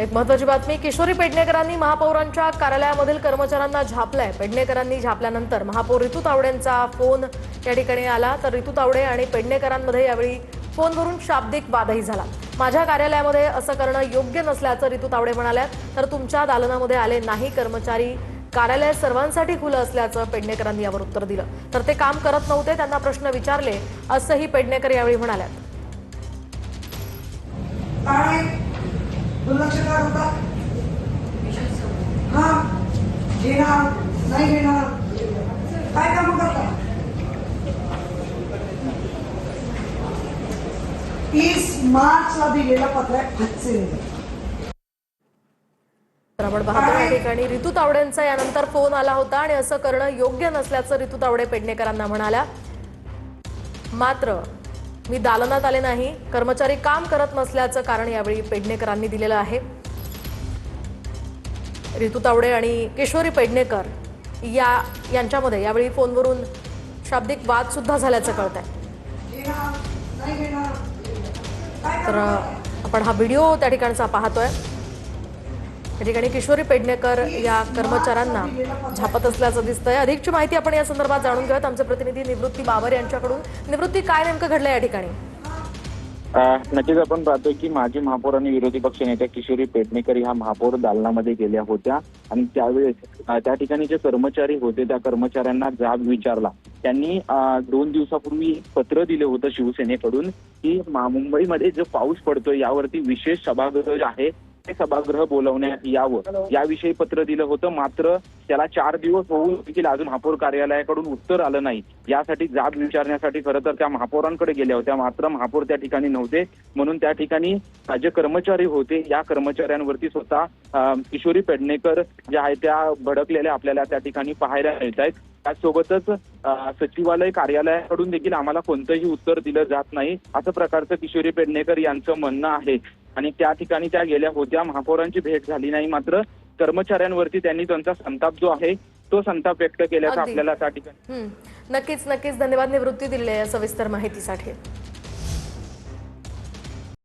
एक महत्त्वाची बातमी, किशोरी पेडणेकरांनी महापौरांच्या कार्यालयामधील कर्मचाऱ्यांना झापलंय। पेडणेकरांनी झापल्यानंतर महापौर रितू तावडेंचा फोन या ठिकाणी आला, तर रितू तावडे आणि पेडणेकरांमध्ये यावेळी फोनवरून शाब्दिक वादही झाला। माझ्या कार्यालयामध्ये असं करणं योग्य नसल्याचं रितू तावडे म्हणाल्या, तर तुमच्या दालनामध्ये आले नाही कर्मचारी, कार्यालय सर्वांसाठी खुलं असल्याचं पेडणेकरांनी यावर उत्तर दिलं। तर ते काम करत नव्हते, त्यांना प्रश्न विचारले असंही पेडणेकर यावेळी म्हणाल्या। दुर्लक्ष का होता? हाँ, घेणार नाही घेणार काय काम करता? 30 मार्चला दिलेलं पत्र आहे। तर आपण पाहतो या ठिकाणी रितू तावडेंचा यानंतर फोन आला होता आणि असं करणं योग्य नसल्याचं रितू तावडे पेडणेकरांना म्हणाल्या। मात्र मी दालनात आले नाही, कर्मचारी काम करत नसल्याचं कारण यावेळी पेडणेकरांनी दिलेलं आहे। रितू तावडे आणि किशोरी पेडणेकर यांच्यामध्ये यावेळी फोनवरून शाब्दिक वाद सुद्धा झाल्याचं कळतंय। तर आपण हा व्हिडिओ त्या ठिकाणचा पाहतोय। या ठिकाणी किशोरी पेडणेकर या कर्मचाऱ्यांना झापत असल्याचं दिसतंय। अधिकची माहिती आपण या संदर्भात जाणून घेऊयात आमचे प्रतिनिधी निवृत्ती बाबर यांच्याकडून। निवृत्ती, काय नेमकं घडलं या ठिकाणी? नक्कीच आपण पाहतोय की माजी महापौर आणि विरोधी पक्ष नेत्या किशोरी पेडणेकर ह्या महापौर दालनामध्ये गेल्या होत्या आणि त्यावेळेस त्या ठिकाणी जे कर्मचारी होते त्या कर्मचाऱ्यांना जाब विचारला। त्यांनी 2 दिवसापूर्वी पत्र दिलं होतं शिवसेनेकडून की मुंबईमध्ये जो पाऊस पडतोय यावरती विशेष सभागृह आहे ते सभागृह बोलवण्यात यावं याविषयी पत्र दिलं होतं। मात्र त्याला 4 दिवस होऊन देखील अजून महापौर कार्यालयाकडून उत्तर आलं नाही। यासाठी जाब विचारण्यासाठी खरं तर त्या महापौरांकडे गेल्या होत्या, मात्र महापौर त्या ठिकाणी नव्हते, म्हणून त्या ठिकाणी जे कर्मचारी होते या कर्मचाऱ्यांवरती स्वतः किशोरी पेडणेकर ज्या आहेत त्या भडकलेल्या आपल्याला त्या ठिकाणी पाहायला मिळत आहेत। त्यासोबतच सचिवालय कार्यालयाकडून देखील आम्हाला कोणतंही उत्तर दिलं जात नाही असं प्रकारचं किशोरी पेडणेकर यांचं म्हणणं आहे आणि त्या ठिकाणी त्या गेल्या होत्या, महापौरांची भेट झाली नाही, मात्र कर्मचाऱ्यांवरती त्यांनी त्यांचा संताप जो आहे तो संताप व्यक्त केल्याचं आपल्याला त्या ठिकाणी नक्कीच धन्यवाद निवृत्ती दिलेल्या या सविस्तर माहितीसाठी।